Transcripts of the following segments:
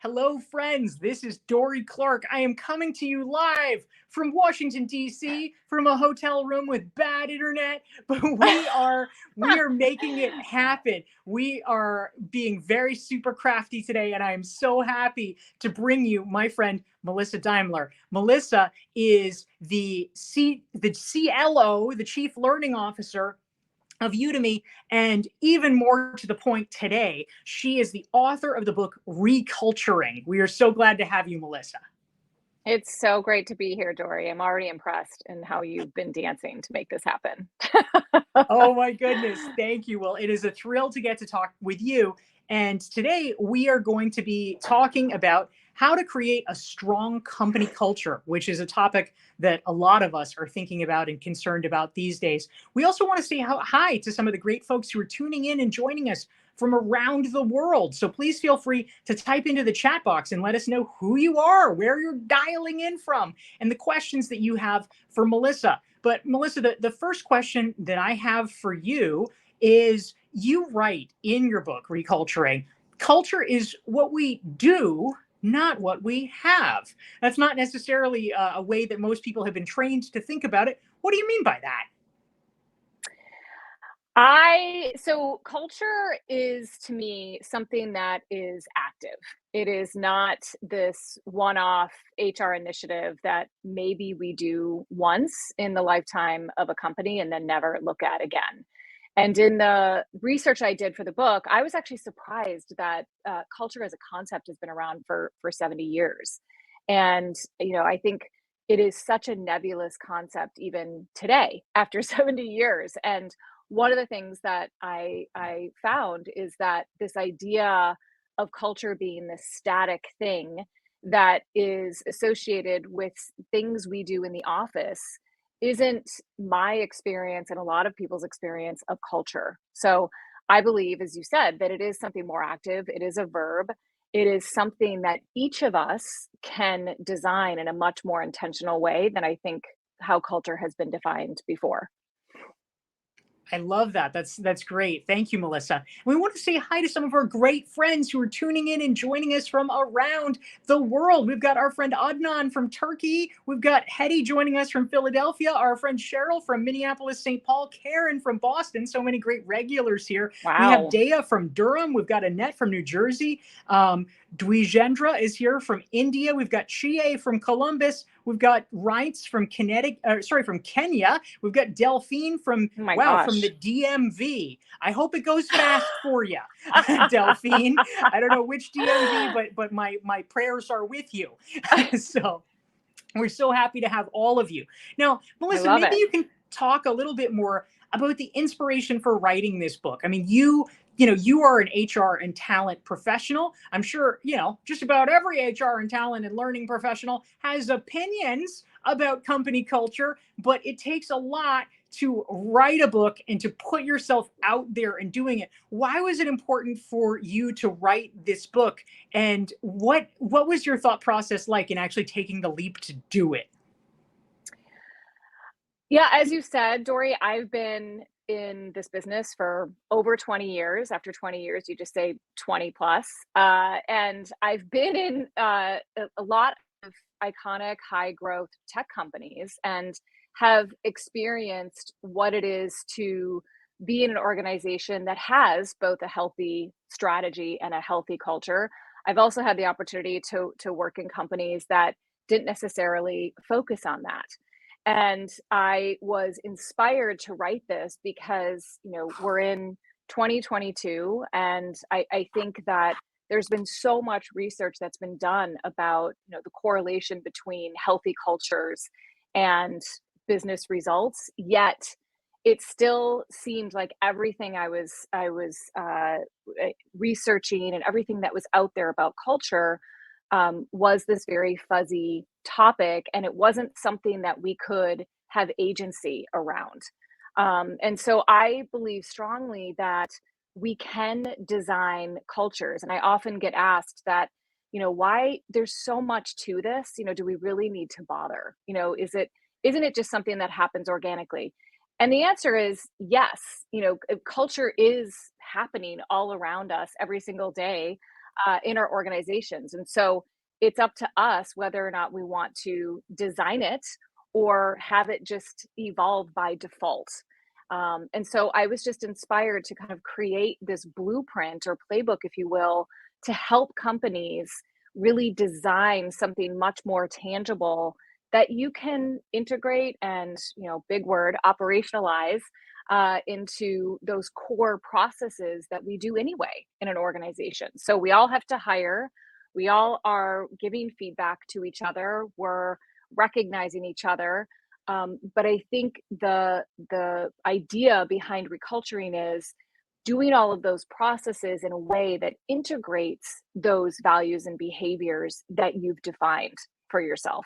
Hello, friends. This is Dorie Clark. I am coming to you live from Washington, D.C., from a hotel room with bad internet, but we are making it happen. We are being very super crafty today, and I am so happy to bring you my friend Melissa Daimler. Melissa is the CLO, the Chief Learning Officer of Udemy, and even more to the point today, she is the author of the book ReCulturing. We are so glad to have you, Melissa. It's so great to be here, Dorie. I'm already impressed in how you've been dancing to make this happen. Oh my goodness, thank you. Well, it is a thrill to get to talk with you. And today we are going to be talking about how to create a strong company culture, which is a topic that a lot of us are thinking about and concerned about these days. We also want to say hi to some of the great folks who are tuning in and joining us from around the world. So please feel free to type into the chat box and let us know who you are, where you're dialing in from, and the questions that you have for Melissa. But Melissa, the first question that I have for you is, you write in your book, ReCulturing, culture is what we do, not what we have. That's not necessarily a way that most people have been trained to think about it. What do you mean by that? So culture is to me something that is active. It is not this one-off HR initiative that maybe we do once in the lifetime of a company and then never look at again. And in the research I did for the book, I was actually surprised that culture as a concept has been around for 70 years. And, I think it is such a nebulous concept even today after 70 years. And one of the things that I found is that this idea of culture being this static thing that is associated with things we do in the office isn't my experience and a lot of people's experience of culture. So I believe, as you said, that it is something more active. It is a verb. It is something that each of us can design in a much more intentional way than I think how culture has been defined before. I love that. That's great. Thank you, Melissa. We want to say hi to some of our great friends who are tuning in and joining us from around the world. We've got our friend Adnan from Turkey. We've got Hetty joining us from Philadelphia. Our friend Cheryl from Minneapolis, St. Paul. Karen from Boston. So many great regulars here. We have Wow. Dea from Durham. We've got Annette from New Jersey. Dwijendra is here from India. We've got Chie from Columbus. We've got Reitz from from Kenya. We've got Delphine from, Oh my wow, from the gosh. DMV. I hope it goes fast for you, Delphine. I don't know which DMV, but my prayers are with you. So we're so happy to have all of you. Now, I Melissa, love maybe it. you can talk a little bit more about the inspiration for writing this book. I mean, you are an HR and talent professional. I'm sure, just about every HR and talent and learning professional has opinions about company culture, but it takes a lot to write a book and to put yourself out there and doing it. Why was it important for you to write this book? And what was your thought process like in actually taking the leap to do it? Yeah, as you said, Dory, I've been in this business for over 20 years. After 20 years, you just say 20 plus. And I've been in a lot of iconic high growth tech companies and have experienced what it is to be in an organization that has both a healthy strategy and a healthy culture. I've also had the opportunity to work in companies that didn't necessarily focus on that. And I was inspired to write this because, we're in 2022, and I think that there's been so much research that's been done about, the correlation between healthy cultures and business results. Yet it still seemed like everything I was researching and everything that was out there about culture was this very fuzzy topic, and it wasn't something that we could have agency around. And so I believe strongly that we can design cultures. And I often get asked that, why there's so much to this, do we really need to bother? Isn't it just something that happens organically? And the answer is yes. Culture is happening all around us every single day. in our organizations. And so it's up to us whether or not we want to design it or have it just evolve by default. And so I was just inspired to kind of create this blueprint or playbook, if you will, to help companies really design something much more tangible that you can integrate and, big word, operationalize into those core processes that we do anyway in an organization. So we all have to hire. We all are giving feedback to each other. We're recognizing each other. But I think the idea behind reculturing is doing all of those processes in a way that integrates those values and behaviors that you've defined for yourself.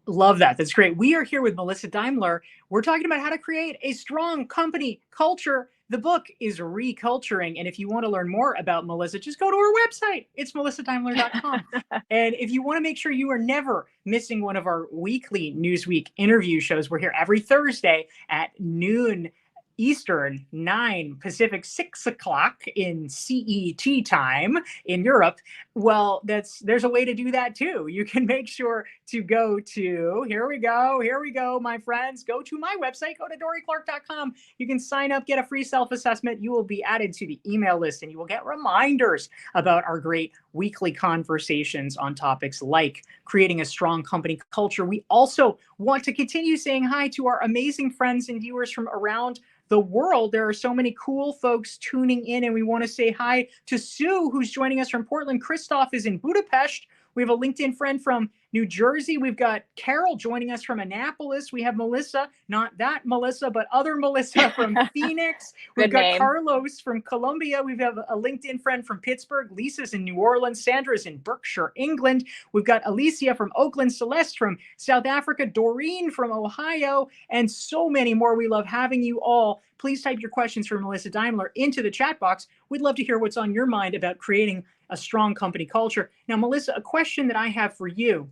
Love that. That's great. We are here with Melissa Daimler. We're talking about how to create a strong company culture. The book is ReCulturing. And if you want to learn more about Melissa, just go to her website. It's melissadaimler.com. And if you want to make sure you are never missing one of our weekly Newsweek interview shows, we're here every Thursday at noon Eastern, 9 Pacific, 6 o'clock in CET time in Europe. Well, there's a way to do that too. You can make sure to go to, here we go, my friends, go to my website, go to DorieClark.com. You can sign up, get a free self-assessment. You will be added to the email list and you will get reminders about our great weekly conversations on topics like creating a strong company culture. We also want to continue saying hi to our amazing friends and viewers from around the world. There are so many cool folks tuning in, and we want to say hi to Sue, who's joining us from Portland. Christoph is in Budapest. We have a LinkedIn friend from New Jersey. We've got Carol joining us from Annapolis. We have Melissa, not that Melissa, but other Melissa from Phoenix. We've got name. Carlos from Colombia. We have a LinkedIn friend from Pittsburgh. Lisa's in New Orleans. Sandra's in Berkshire, England. We've got Alicia from Oakland. Celeste from South Africa. Doreen from Ohio. And so many more. We love having you all. Please type your questions for Melissa Daimler into the chat box. We'd love to hear what's on your mind about creating a strong company culture. Now, Melissa, a question that I have for you.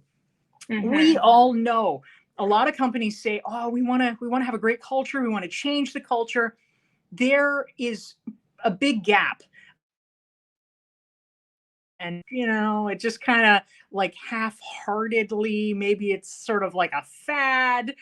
Mm-hmm. We all know a lot of companies say, oh, we want to have a great culture. We want to change the culture. There is a big gap. And, it just kind of like half-heartedly, maybe it's sort of like a fad,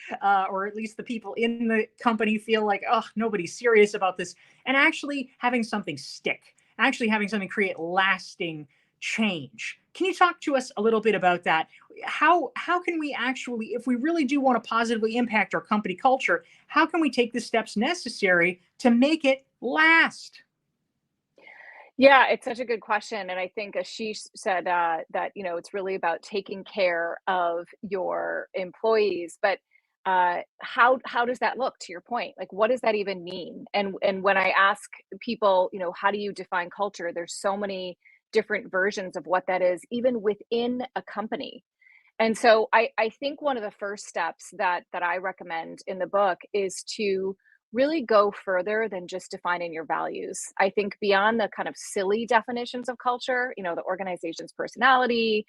or at least the people in the company feel like, oh, nobody's serious about this. And actually having something stick, actually having something create lasting change. Can you talk to us a little bit about that? How can we actually, if we really do want to positively impact our company culture, how can we take the steps necessary to make it last? Yeah, it's such a good question. And I think Ashish said that, it's really about taking care of your employees. But how does that look, to your point? Like, what does that even mean? And when I ask people, how do you define culture? There's so many different versions of what that is, even within a company. And so I think one of the first steps that I recommend in the book is to really go further than just defining your values. I think beyond the kind of silly definitions of culture, the organization's personality,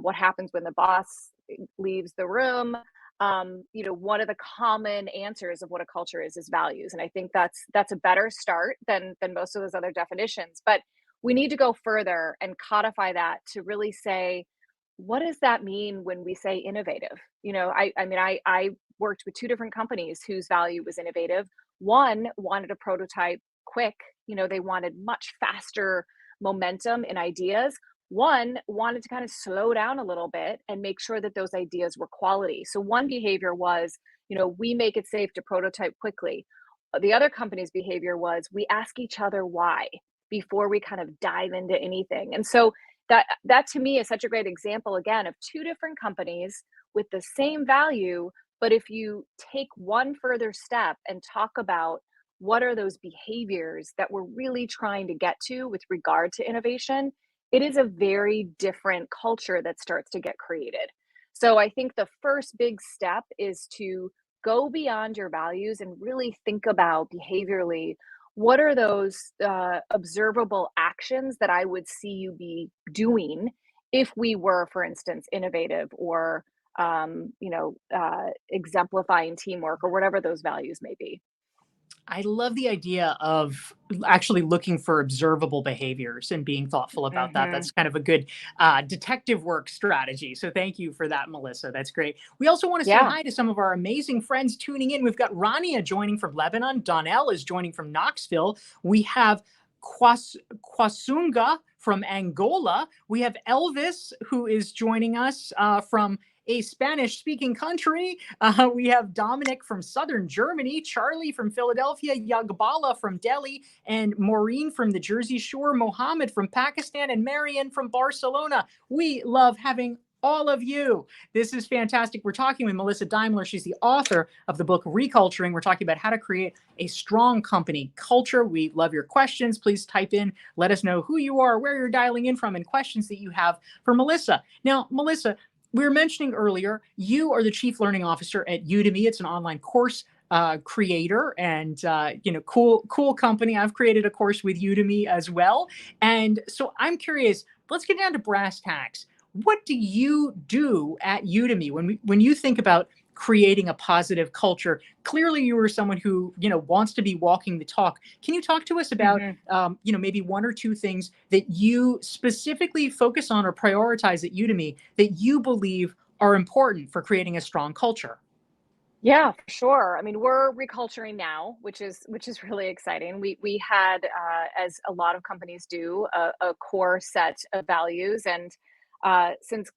what happens when the boss leaves the room, one of the common answers of what a culture is values. And I think that's a better start than most of those other definitions. But we need to go further and codify that to really say, what does that mean when we say innovative? I worked with two different companies whose value was innovative. One wanted a prototype quick, they wanted much faster momentum in ideas. One wanted to kind of slow down a little bit and make sure that those ideas were quality. So one behavior was, we make it safe to prototype quickly. The other company's behavior was, we ask each other why before we kind of dive into anything. And so that to me is such a great example, again, of two different companies with the same value. But if you take one further step and talk about what are those behaviors that we're really trying to get to with regard to innovation, it is a very different culture that starts to get created. So I think the first big step is to go beyond your values and really think about behaviorally, what are those observable actions that I would see you be doing if we were, for instance, innovative or exemplifying teamwork or whatever those values may be. I love the idea of actually looking for observable behaviors and being thoughtful about that. Hmm. That's kind of a good detective work strategy. So thank you for that, Melissa. That's great. We also want to say Yeah. hi to some of our amazing friends tuning in. We've got Rania joining from Lebanon. Donnell is joining from Knoxville. We have Kwasunga from Angola. We have Elvis, who is joining us from a Spanish speaking country. We have Dominic from southern Germany, Charlie from Philadelphia, Yagbala from Delhi, and Maureen from the Jersey Shore, Mohammed from Pakistan, and Marian from Barcelona. We love having all of you. This is fantastic. We're talking with Melissa Daimler. She's the author of the book ReCulturing. We're talking about how to create a strong company culture. We love your questions. Please type in, let us know who you are, where you're dialing in from, and questions that you have for Melissa. Now, Melissa, we were mentioning earlier, you are the chief learning officer at Udemy. It's an online course creator and cool company. I've created a course with Udemy as well. And so I'm curious, let's get down to brass tacks. What do you do at Udemy when you think about creating a positive culture? Clearly you are someone who wants to be walking the talk. Can you talk to us about Hmm. maybe one or two things that you specifically focus on or prioritize at Udemy that you believe are important for creating a strong culture? Yeah, for sure. I mean, we're reculturing now, which is really exciting. We had, as a lot of companies do, a core set of values, and since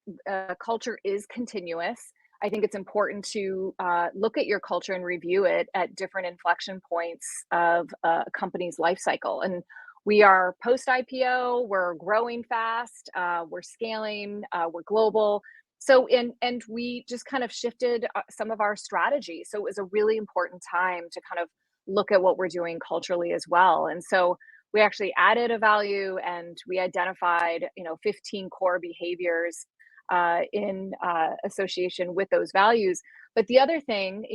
culture is continuous, I think it's important to look at your culture and review it at different inflection points of a company's life cycle. And we are post IPO, we're growing fast, we're scaling, we're global. So and we just kind of shifted some of our strategy. So it was a really important time to kind of look at what we're doing culturally as well. And so we actually added a value, and we identified 15 core behaviors in association with those values. But the other thing,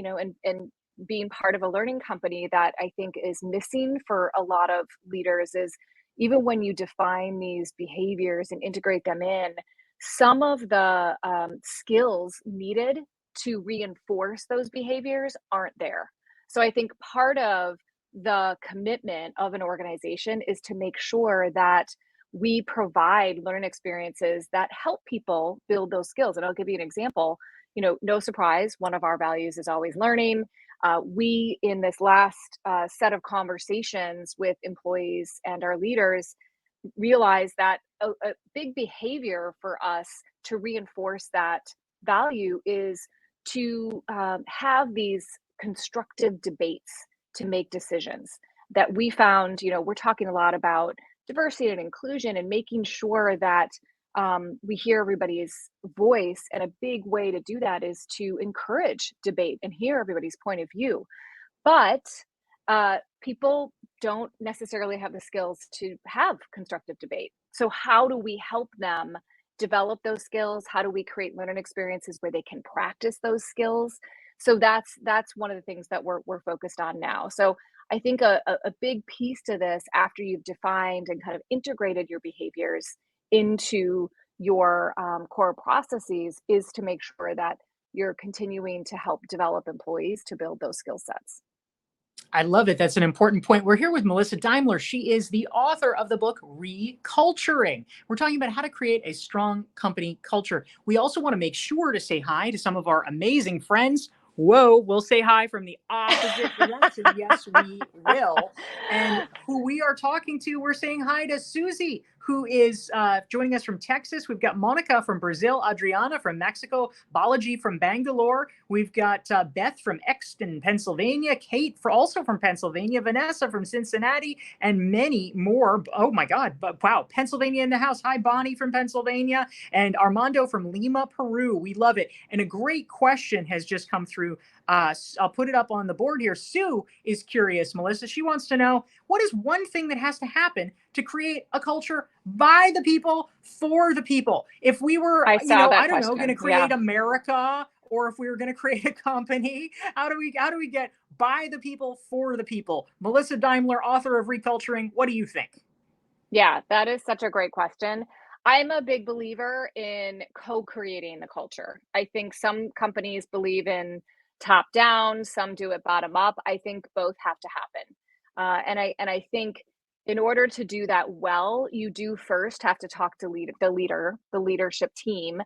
and being part of a learning company that I think is missing for a lot of leaders is, even when you define these behaviors and integrate them in, some of the skills needed to reinforce those behaviors aren't there. So I think part of the commitment of an organization is to make sure that we provide learning experiences that help people build those skills. And I'll give you an example. No surprise, one of our values is always learning. We, in this last set of conversations with employees and our leaders, realize that a big behavior for us to reinforce that value is to have these constructive debates to make decisions. That we found, we're talking a lot about diversity and inclusion and making sure that we hear everybody's voice. And a big way to do that is to encourage debate and hear everybody's point of view. But people don't necessarily have the skills to have constructive debate. So, how do we help them develop those skills? How do we create learning experiences where they can practice those skills? So that's one of the things that we're focused on now. So I think a big piece to this, after you've defined and kind of integrated your behaviors into your core processes, is to make sure that you're continuing to help develop employees to build those skill sets. I love it. That's an important point. We're here with Melissa Daimler. She is the author of the book ReCulturing. We're talking about how to create a strong company culture. We also want to make sure to say hi to some of our amazing friends. Whoa, we'll say hi from the opposite direction. Yes, we will. And who we are talking to, we're saying hi to Susie, who is joining us from Texas. We've got Monica from Brazil, Adriana from Mexico, Balaji from Bangalore. We've got Beth from Exton, Pennsylvania, Kate also from Pennsylvania, Vanessa from Cincinnati, and many more. Oh my God, but wow, Pennsylvania in the house. Hi, Bonnie from Pennsylvania, and Armando from Lima, Peru. We love it. And a great question has just come through. I'll put it up on the board here. Sue is curious, Melissa. She wants to know, what is one thing that has to happen to create a culture by the people, for the people? If we were, I saw I that don't know, going to question. Yeah. create America, or if we were going to create a company, how do we get by the people, for the people? Melissa Daimler, author of ReCulturing, what do you think? Yeah, that is such a great question. I'm a big believer in co-creating the culture. I think some companies believe in top down, some do it bottom up. I think both have to happen. And I think in order to do that well, you do first have to talk to the leadership team,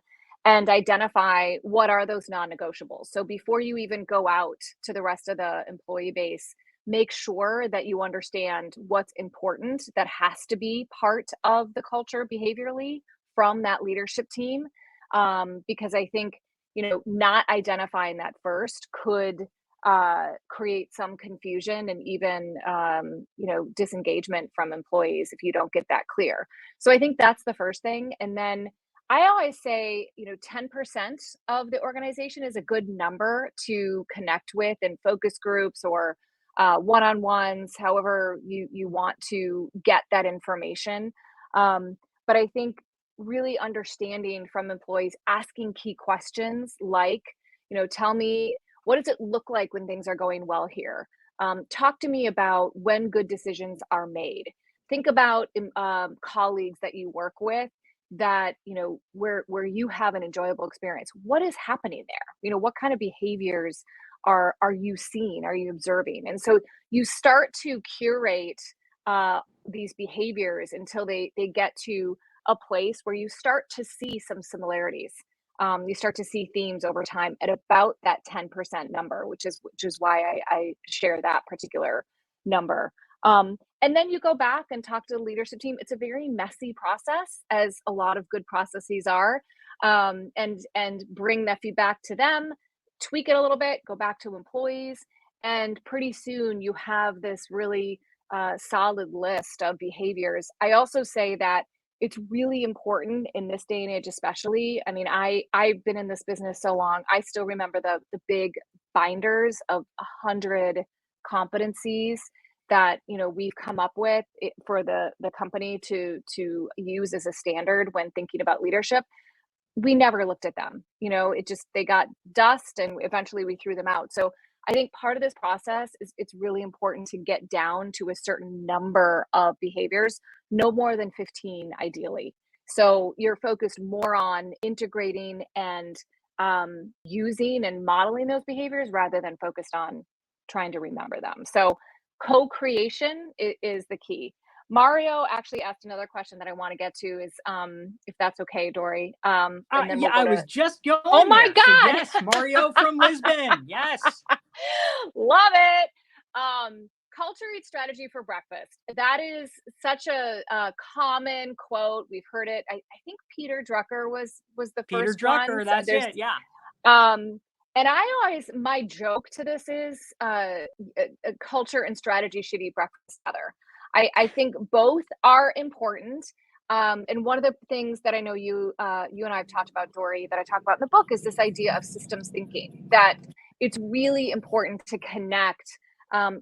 and identify what are those non-negotiables. So before you even go out to the rest of the employee base, make sure that you understand what's important that has to be part of the culture behaviorally from that leadership team. Because I think, not identifying that first could create some confusion and even, disengagement from employees if you don't get that clear. So I think that's the first thing. And then I always say, 10% of the organization is a good number to connect with in focus groups or one-on-ones, however you want to get that information. But I think really understanding from employees, asking key questions like, tell me, what does it look like when things are going well here? Talk to me about when good decisions are made. Think about colleagues that you work with that, where you have an enjoyable experience. What is happening there? What kind of behaviors are you seeing? Are you observing? And so you start to curate these behaviors until they get to a place where you start to see some similarities. You start to see themes over time at about that 10% number, which is why I share that particular number. And then you go back and talk to the leadership team. It's a very messy process, as a lot of good processes are, and bring that feedback to them, tweak it a little bit, go back to employees, and pretty soon you have this really solid list of behaviors. I also say that it's really important in this day and age, especially. I mean, I've been in this business so long. I still remember the big binders of 100 competencies that we've come up with for the company to use as a standard when thinking about leadership. We never looked at them. It just, they got dust and eventually we threw them out. So I think part of this process is it's really important to get down to a certain number of behaviors, no more than 15 ideally. So you're focused more on integrating and using and modeling those behaviors rather than focused on trying to remember them. So co-creation is the key. Mario actually asked another question that I want to get to is, if that's okay, Dorie. And then Yeah, we'll go I to, was just oh going my there. So God, yes, Mario from Lisbon. Yes. love it. Culture eats strategy for breakfast. That is such a common quote. We've heard it. I think Peter Drucker was the Peter first one. Drucker, So that's there's it. Yeah. and I always, my joke to this is culture and strategy should eat breakfast together. I think both are important. And one of the things that I know you and I have talked about, Dorie, that I talk about in the book is this idea of systems thinking, that it's really important to connect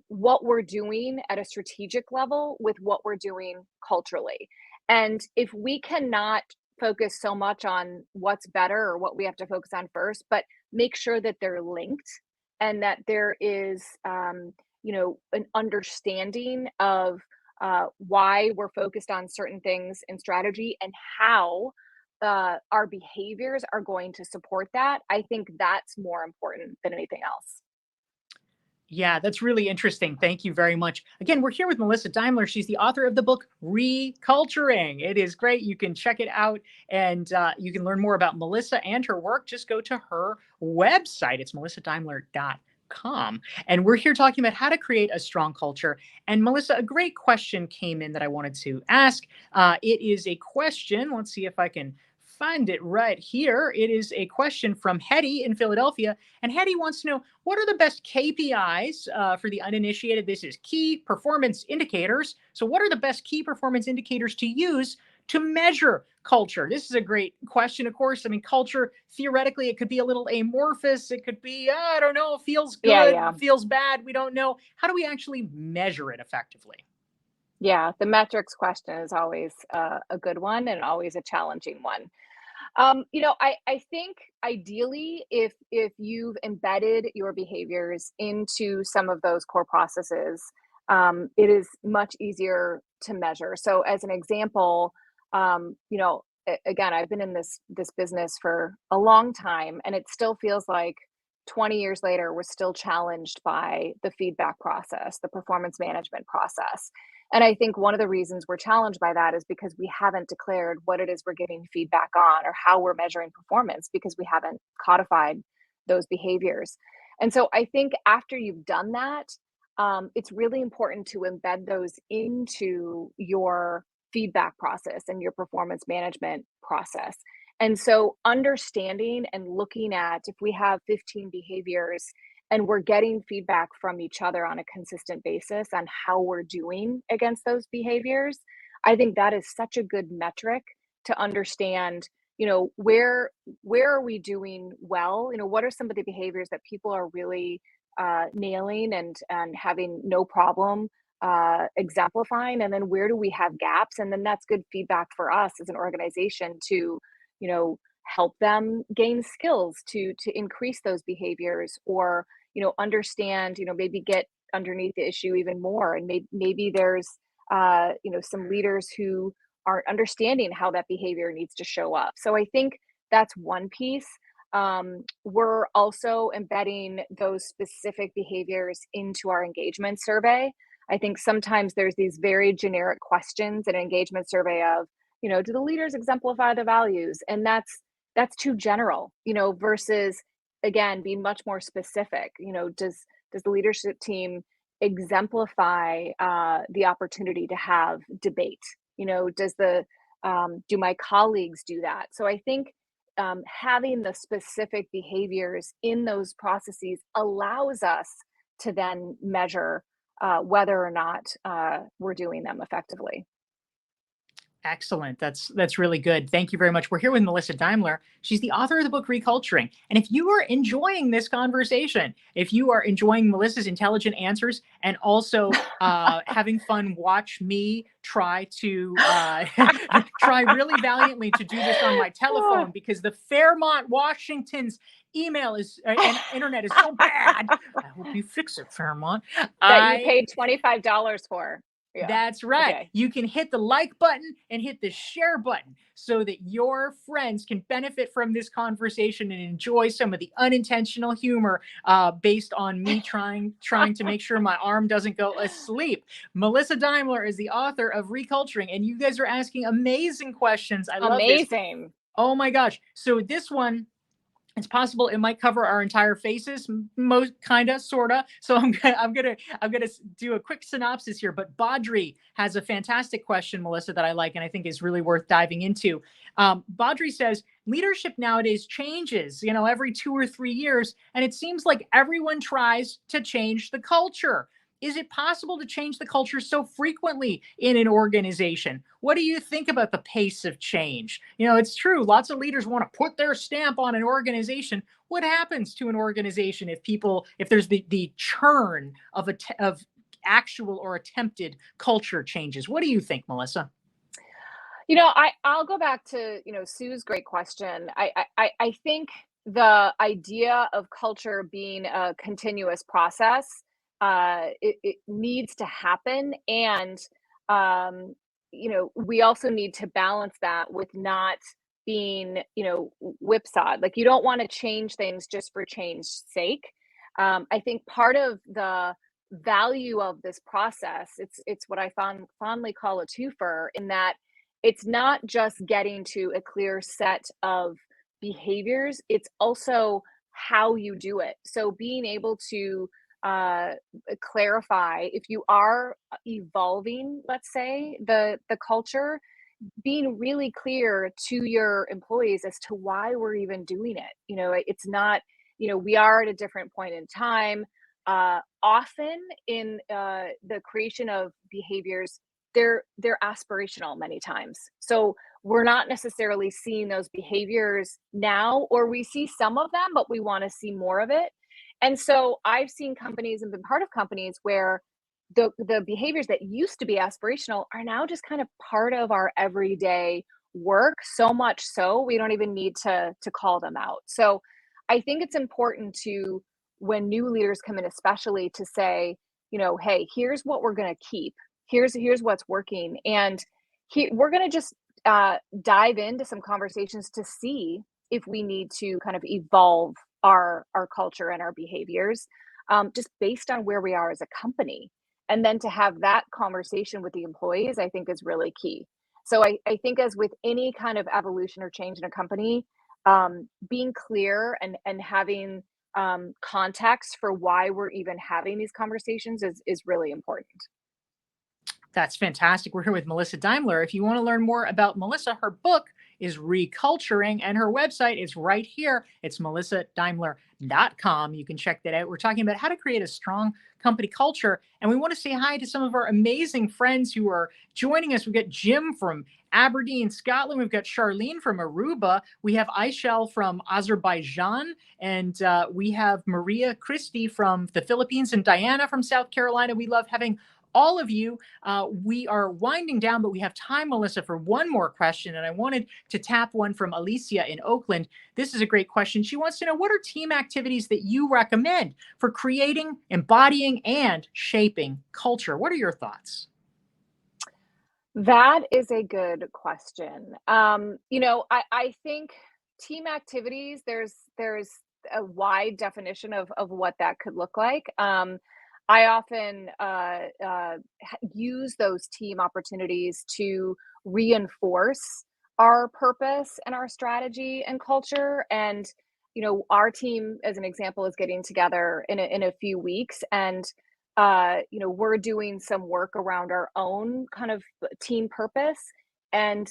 what we're doing at a strategic level with what we're doing culturally. And if we cannot focus so much on what's better or what we have to focus on first, but make sure that they're linked and that there is, an understanding of why we're focused on certain things in strategy and how our behaviors are going to support that. I think that's more important than anything else. Yeah, that's really interesting. Thank you very much. Again, we're here with Melissa Daimler. She's the author of the book ReCulturing. It is great. You can check it out and you can learn more about Melissa and her work. Just go to her website. It's melissadaimler.com. And we're here talking about how to create a strong culture. And Melissa, a great question came in that I wanted to ask. It is a question. Let's see if I can find it right here. It is a question from Hetty in Philadelphia. And Hetty wants to know, what are the best KPIs for the uninitiated? This is key performance indicators. So what are the best key performance indicators to use to measure culture? This is a great question, of course. I mean, culture, theoretically, it could be a little amorphous. It could be, I don't know, feels Yeah, good, yeah. feels bad. We don't know. How do we actually measure it effectively? Yeah, the metrics question is always a good one and always a challenging one. I think ideally, if you've embedded your behaviors into some of those core processes, it is much easier to measure. So, as an example, again, I've been in this business for a long time, and it still feels like 20 years later, we're still challenged by the feedback process, the performance management process. And I think one of the reasons we're challenged by that is because we haven't declared what it is we're giving feedback on or how we're measuring performance because we haven't codified those behaviors. And so I think after you've done that, it's really important to embed those into your feedback process and your performance management process. And so understanding and looking at if we have 15 behaviors and we're getting feedback from each other on a consistent basis on how we're doing against those behaviors, I think that is such a good metric to understand, where are we doing well? What are some of the behaviors that people are really nailing and having no problem exemplifying, and then where do we have gaps? And then that's good feedback for us as an organization to help them gain skills to increase those behaviors, or understand, maybe get underneath the issue even more, and maybe there's some leaders who aren't understanding how that behavior needs to show up. So I think that's one piece. We're also embedding those specific behaviors into our engagement survey. I think sometimes there's these very generic questions in an engagement survey of, do the leaders exemplify the values? And that's too general, versus, again, being much more specific. Does the leadership team exemplify the opportunity to have debate? Do my colleagues do that? So I think having the specific behaviors in those processes allows us to then measure whether or not we're doing them effectively. Excellent. That's really good. Thank you very much. We're here with Melissa Daimler. She's the author of the book ReCulturing. And if you are enjoying this conversation, if you are enjoying Melissa's intelligent answers and also having fun, watch me try to try really valiantly to do this on my telephone, because the Fairmont, Washington's email is and internet is so bad. I hope you fix it, Fairmont. That you paid $25 for. Yeah. That's right. Okay. You can hit the like button and hit the share button so that your friends can benefit from this conversation and enjoy some of the unintentional humor based on me trying to make sure my arm doesn't go asleep. Melissa Daimler is the author of ReCulturing, and you guys are asking amazing questions. I love this. Amazing. Oh my gosh. So this one, it's possible it might cover our entire faces, most kinda, sorta. So I'm gonna do a quick synopsis here. But Baudry has a fantastic question, Melissa, that I like and I think is really worth diving into. Baudry says leadership nowadays changes, every 2 or 3 years, and it seems like everyone tries to change the culture. Is it possible to change the culture so frequently in an organization? What do you think about the pace of change? It's true. Lots of leaders want to put their stamp on an organization. What happens to an organization if there's the churn of actual or attempted culture changes? What do you think, Melissa? I'll go back to, Sue's great question. I think the idea of culture being a continuous process, it needs to happen. And, we also need to balance that with not being, whipsawed. Like, you don't want to change things just for change's sake. I think part of the value of this process, it's what I fondly call a twofer, in that it's not just getting to a clear set of behaviors, it's also how you do it. So being able to clarify if you are evolving, let's say, the culture, being really clear to your employees as to why we're even doing it. It's not, we are at a different point in time. Often in the creation of behaviors, they're aspirational many times. So we're not necessarily seeing those behaviors now, or we see some of them, but we want to see more of it. And so I've seen companies and been part of companies where the behaviors that used to be aspirational are now just kind of part of our everyday work, so much so we don't even need to call them out. So I think it's important to, when new leaders come in, especially, to say, hey, here's what we're going to keep. Here's what's working. And we're going to just dive into some conversations to see if we need to kind of evolve our culture and our behaviors, just based on where we are as a company. And then to have that conversation with the employees, I think is really key. So I think as with any kind of evolution or change in a company, being clear and having context for why we're even having these conversations is really important. That's fantastic. We're here with Melissa Daimler. If you want to learn more about Melissa, her book is ReCulturing and her website is right here. It's melissadaimler.com. You can check that out. We're talking about how to create a strong company culture. And we want to say hi to some of our amazing friends who are joining us. We've got Jim from Aberdeen, Scotland. We've got Charlene from Aruba. We have Aishel from Azerbaijan. And we have Maria Christie from the Philippines and Diana from South Carolina. We love having all of you. We are winding down, but we have time, Melissa, for one more question. And I wanted to tap one from Alicia in Oakland. This is a great question. She wants to know, what are team activities that you recommend for creating, embodying, and shaping culture? What are your thoughts? That is a good question. I think team activities, there's a wide definition of what that could look like. I often use those team opportunities to reinforce our purpose and our strategy and culture. And our team, as an example, is getting together in a few weeks, and we're doing some work around our own kind of team purpose. And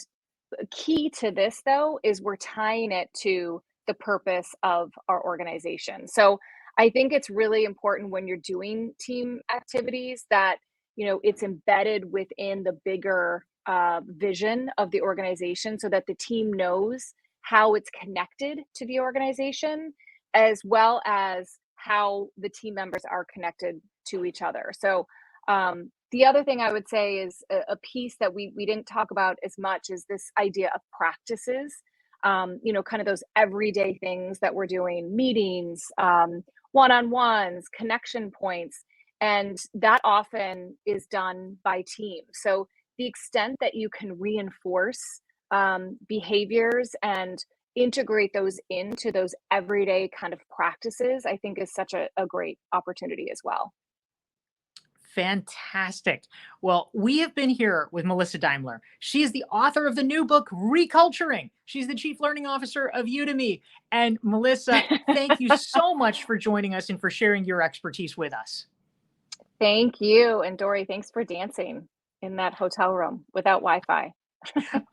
key to this, though, is we're tying it to the purpose of our organization. So I think it's really important when you're doing team activities that it's embedded within the bigger vision of the organization, so that the team knows how it's connected to the organization, as well as how the team members are connected to each other. So the other thing I would say is a piece that we didn't talk about as much is this idea of practices. Kind of those everyday things that we're doing, meetings, one-on-ones, connection points, and that often is done by team. So the extent that you can reinforce behaviors and integrate those into those everyday kind of practices, I think is such a great opportunity as well. Fantastic. Well, we have been here with Melissa Daimler. She is the author of the new book, ReCulturing. She's the Chief Learning Officer of Udemy. And Melissa, thank you so much for joining us and for sharing your expertise with us. Thank you. And Dorie, thanks for dancing in that hotel room without Wi-Fi.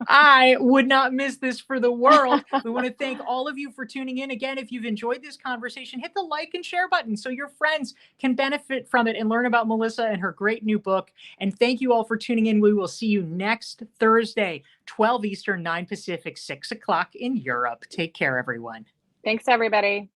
I would not miss this for the world. We want to thank all of you for tuning in. Again, if you've enjoyed this conversation, hit the like and share button so your friends can benefit from it and learn about Melissa and her great new book. And thank you all for tuning in. We will see you next Thursday, 12 Eastern, 9 Pacific, 6 o'clock in Europe. Take care, everyone. Thanks, everybody.